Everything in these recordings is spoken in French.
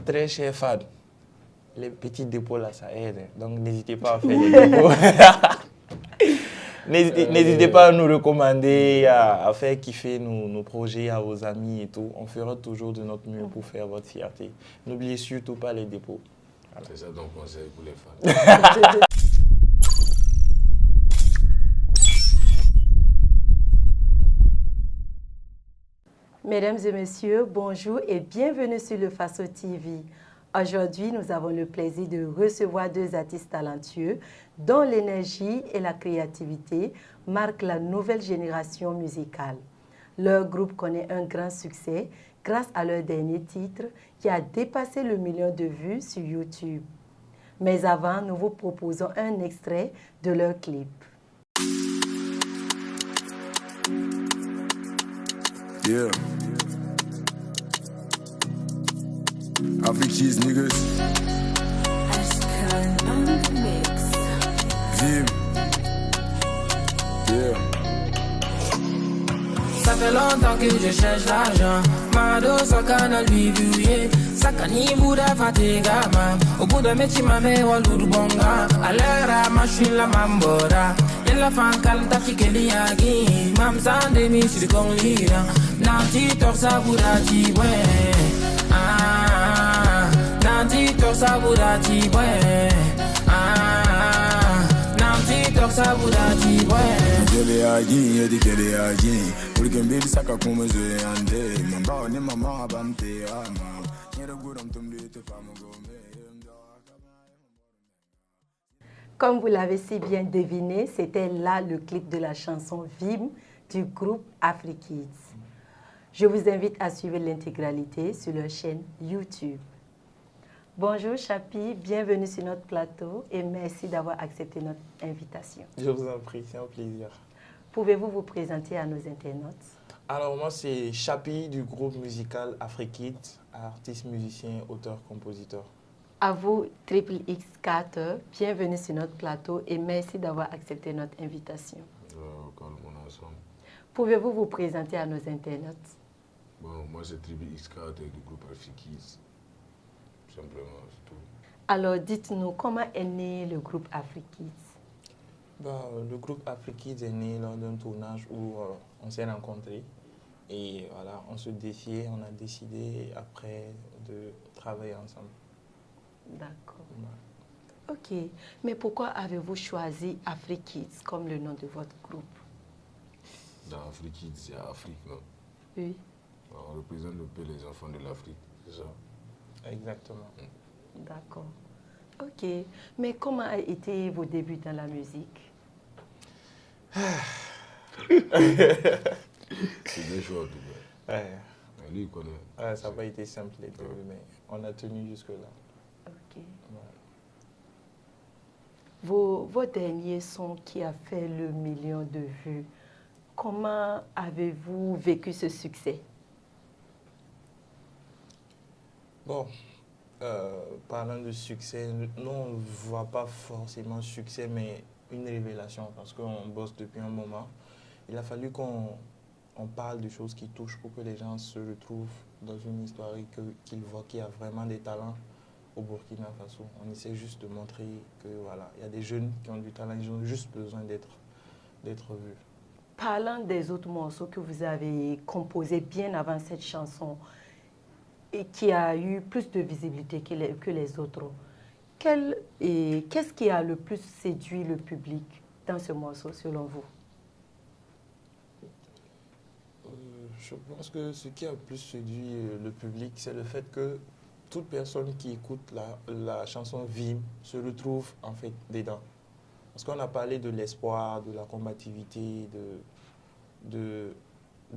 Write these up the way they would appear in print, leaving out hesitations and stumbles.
très chers fans, les petits dépôts là, ça aide. Donc n'hésitez pas à faire les dépôts. N'hésitez pas à nous recommander, à faire kiffer nos projets à vos amis et tout. On fera toujours de notre mieux pour faire votre fierté. N'oubliez surtout pas les dépôts. Voilà. C'est ça ton conseil pour les fans. Mesdames et messieurs, bonjour et bienvenue sur le Faso TV. Aujourd'hui, nous avons le plaisir de recevoir deux artistes talentueux dont l'énergie et la créativité marquent la nouvelle génération musicale. Leur groupe connaît un grand succès grâce à leur dernier titre qui a dépassé le million de vues sur YouTube. Mais avant, nous vous proposons un extrait de leur clip. Yeah. Afrikies, niggas. Vim. Yeah. Ça fait longtemps que je cherche l'argent. Mado, ça canal vivier. Ça cani bouda fatigama. Au bout de métier, ma mère, ou l'oudou bonga. À l'heure, machine la mambora. Y'a fan kalta kikeli yagi. Mam sandemi sur le conlira. Nanti torsa burati, ouais. Nanti torsa burati, ouais. Nanti torsa burati, ouais. Kele yagi, yedi kele yagi. Pour que mbili saka kumeze ande. Mamba ne mama abamte ama. Nyere guram tumbi te pamogome. Comme vous l'avez si bien deviné, c'était là le clip de la chanson Vim du groupe Afrikids. Je vous invite à suivre l'intégralité sur leur chaîne YouTube. Bonjour Chapi, bienvenue sur notre plateau et merci d'avoir accepté notre invitation. Je vous en prie, c'est un plaisir. Pouvez-vous vous présenter à nos internautes? Alors moi c'est Chapi du groupe musical Afrikids, artiste, musicien, auteur, compositeur. À vous, Triple X Carter, bienvenue sur notre plateau et merci d'avoir accepté notre invitation. Pouvez-vous vous présenter à nos internautes? Bon, moi c'est Triple X Carter du groupe Afrikids. Simplement, c'est tout. Alors dites-nous, comment est né le groupe Afrikids? Le groupe Afrikids est né lors d'un tournage où on s'est rencontrés. Et voilà, on se défiait, on a décidé après de travailler ensemble. D'accord. Ok. Mais pourquoi avez-vous choisi Afrikids comme le nom de votre groupe? Dans Afrikids, c'est Afrique, non? Oui. On représente un peu les enfants de l'Afrique, c'est ça? Exactement. D'accord. Ok. Mais comment a été vos débuts dans la musique? C'est bien chaud, tout cas. Ouais. Lui, il connaît. Ouais, ça n'a pas été simple les débuts, mais on a tenu jusque-là. Ok. Ouais. Vos derniers sons qui a fait le million de vues, comment avez-vous vécu ce succès? Bon, parlant de succès, nous on ne voit pas forcément succès, mais une révélation parce qu'on bosse depuis un moment. Il a fallu qu'on parle de choses qui touchent pour que les gens se retrouvent dans une histoire et qu'ils voient qu'il y a vraiment des talents au Burkina Faso. On essaie juste de montrer que voilà, il y a des jeunes qui ont du talent, ils ont juste besoin d'être vus. Parlant des autres morceaux que vous avez composés bien avant cette chanson et qui a eu plus de visibilité que les autres, qu'est-ce qui a le plus séduit le public dans ce morceau selon vous? Je pense que ce qui a le plus séduit le public, c'est le fait que toute personne qui écoute la chanson Vim se retrouve en fait dedans. Parce qu'on a parlé de l'espoir, de la combativité, de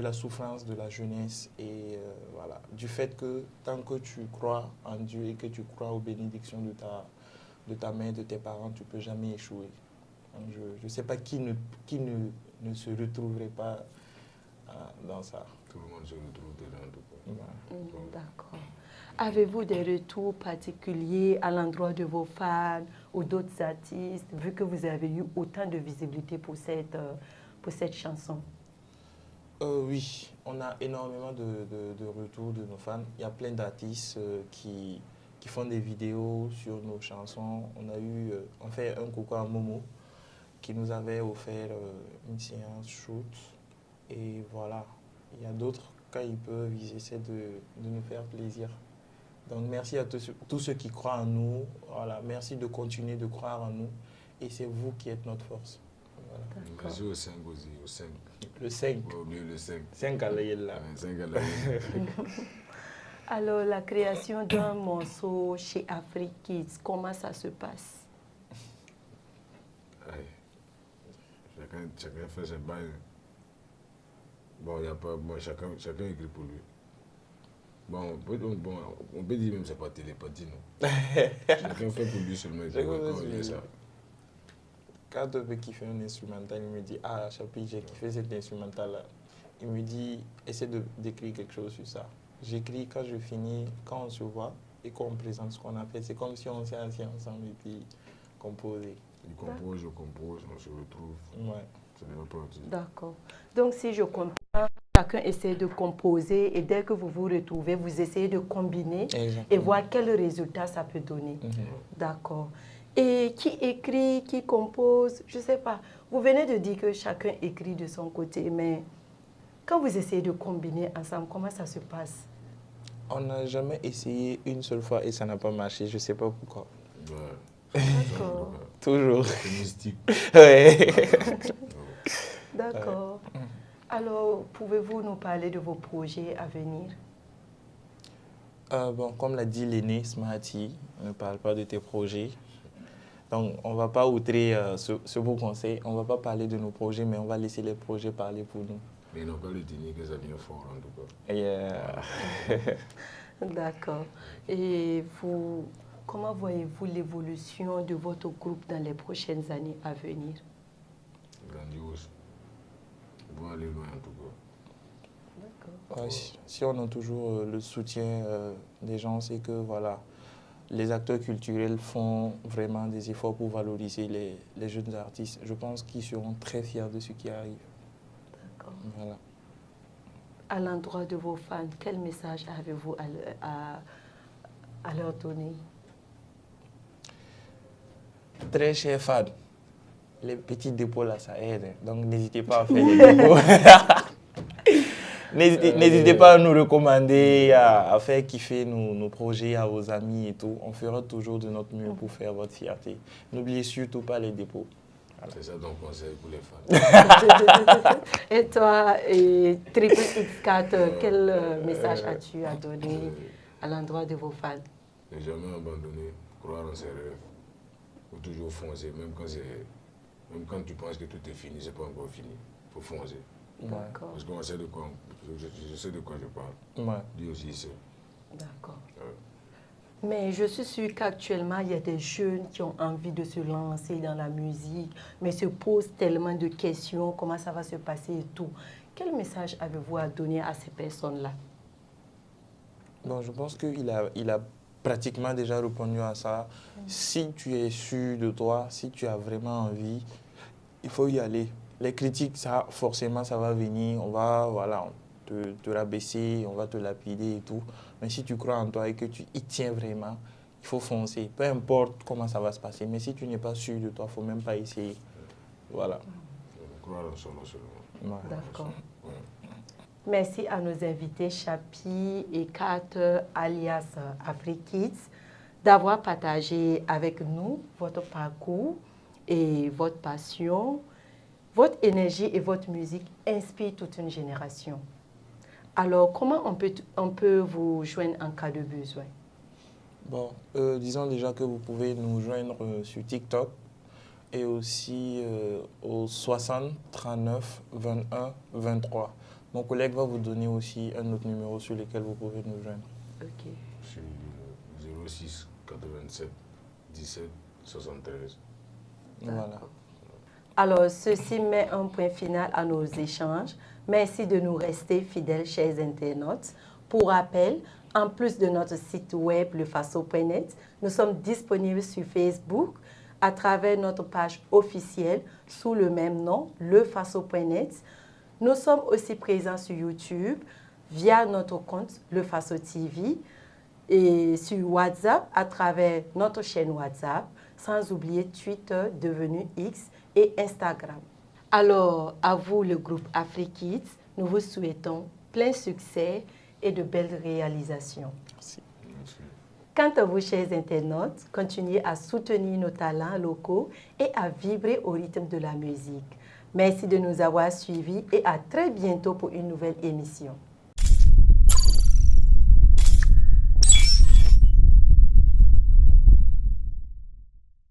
la souffrance de la jeunesse et voilà, du fait que tant que tu crois en Dieu et que tu crois aux bénédictions de ta mère, de tes parents, tu ne peux jamais échouer. Donc je ne sais pas qui ne se retrouverait pas dans ça. Tout le monde se retrouve dedans, tout cas. Voilà. D'accord. Avez-vous des retours particuliers à l'endroit de vos fans ou d'autres artistes, vu que vous avez eu autant de visibilité pour cette chanson? Oui, on a énormément de retours de nos fans. Il y a plein d'artistes qui font des vidéos sur nos chansons. On a eu, on fait un coucou à Momo qui nous avait offert une séance shoot. Et voilà, il y a d'autres, quand ils peuvent, ils essaient de nous faire plaisir. Donc merci à tous ceux qui croient en nous. Voilà, merci de continuer de croire en nous. Et c'est vous qui êtes notre force. Voilà. Merci au 5 aussi, au 5. Le 5. Pas oublier le 5. 5 à l'œil là. Ouais, 5 à l'année. Alors, la création d'un morceau chez Afrique Kids, comment ça se passe? Ouais. Chacun fait ses bails. Bon, y a pas, bon chacun écrit pour lui. Bon, on peut dire même que ce n'est pas télépathie, non? Chacun fait pour lui seulement. Quand on veut kiffer un instrumental, il me dit ah, Chapi, j'ai kiffé cet instrumental-là. Il me dit essaie d'écrire quelque chose sur ça. J'écris quand je finis, quand on se voit et qu'on présente ce qu'on a fait. C'est comme si on s'est assis ensemble et puis composé. Il compose, je compose, on se retrouve. Ouais. Ça n'est pas parti. D'accord. Donc, si je comprends, chacun essaie de composer et dès que vous vous retrouvez, vous essayez de combiner Exactement. et voir quel résultat ça peut donner. D'accord. Et qui écrit, qui compose, je ne sais pas. Vous venez de dire que chacun écrit de son côté, mais quand vous essayez de combiner ensemble, comment ça se passe? On n'a jamais essayé une seule fois et ça n'a pas marché. Je ne sais pas pourquoi. Ouais. D'accord. Toujours. C'est mystique. Ouais. D'accord. Alors, pouvez-vous nous parler de vos projets à venir? Bon, comme l'a dit l'aîné Smarty, ne parle pas de tes projets. Donc, on ne va pas outrer ce beau conseil. On ne va pas parler de nos projets, mais on va laisser les projets parler pour nous. Mais ils n'ont pas le tenir que ça vient fort, en tout cas. D'accord. Et vous, comment voyez-vous l'évolution de votre groupe dans les prochaines années à venir? Grandiose. Ils vont aller loin, en tout cas. D'accord. Ouais, si on a toujours le soutien des gens, c'est que voilà, les acteurs culturels font vraiment des efforts pour valoriser les jeunes artistes. Je pense qu'ils seront très fiers de ce qui arrive. D'accord. Voilà. À l'endroit de vos fans, quel message avez-vous à leur donner? Très chers fans, les petits dépôts là, ça aide. Donc n'hésitez pas à faire les dépôts. N'hésitez pas à nous recommander, à faire kiffer nos projets à vos amis et tout. On fera toujours de notre mieux pour faire votre fierté. N'oubliez surtout pas les dépôts. Voilà. C'est ça ton conseil pour les fans. Et toi, Triple X4, quel message as-tu à donner à l'endroit de vos fans? Ne jamais abandonner, croire en ses rêves. Il faut toujours foncer, même quand tu penses que tout est fini, ce n'est pas encore fini. Il faut foncer. D'accord. Parce qu'on sait de quoi, je sais de quoi je parle. Ouais. Dieu aussi sait. D'accord. Ouais. Mais je suis sûre qu'actuellement, il y a des jeunes qui ont envie de se lancer dans la musique, mais se posent tellement de questions, comment ça va se passer et tout. Quel message avez-vous à donner à ces personnes-là? Bon, je pense qu'il a pratiquement déjà répondu à ça. Si tu es sûr de toi, si tu as vraiment envie, il faut y aller. Les critiques, ça, forcément, ça va venir. On va te rabaisser, on va te lapider et tout. Mais si tu crois en toi et que tu y tiens vraiment, il faut foncer. Peu importe comment ça va se passer. Mais si tu n'es pas sûr de toi, il ne faut même pas essayer. Voilà. Croire en soi seulement. Ouais. D'accord. Ouais. Merci à nos invités Chapi et Kat, alias Afrique Kids, d'avoir partagé avec nous votre parcours et votre passion. Votre énergie et votre musique inspirent toute une génération. Alors, comment on peut vous joindre en cas de besoin? Bon, disons déjà que vous pouvez nous joindre sur TikTok et aussi au 60 39 21 23. Mon collègue va vous donner aussi un autre numéro sur lequel vous pouvez nous joindre. Ok. Sur le 06 87 17 73. Voilà. Alors, ceci met un point final à nos échanges. Merci de nous rester fidèles, chers internautes. Pour rappel, en plus de notre site web lefaso.net, nous sommes disponibles sur Facebook à travers notre page officielle sous le même nom, lefaso.net. Nous sommes aussi présents sur YouTube via notre compte Le Faso TV et sur WhatsApp à travers notre chaîne WhatsApp, sans oublier Twitter devenu X et Instagram. Alors, à vous le groupe AfriKids, nous vous souhaitons plein succès et de belles réalisations. Merci. Quant à vous, chers internautes, continuez à soutenir nos talents locaux et à vibrer au rythme de la musique. Merci de nous avoir suivis et à très bientôt pour une nouvelle émission.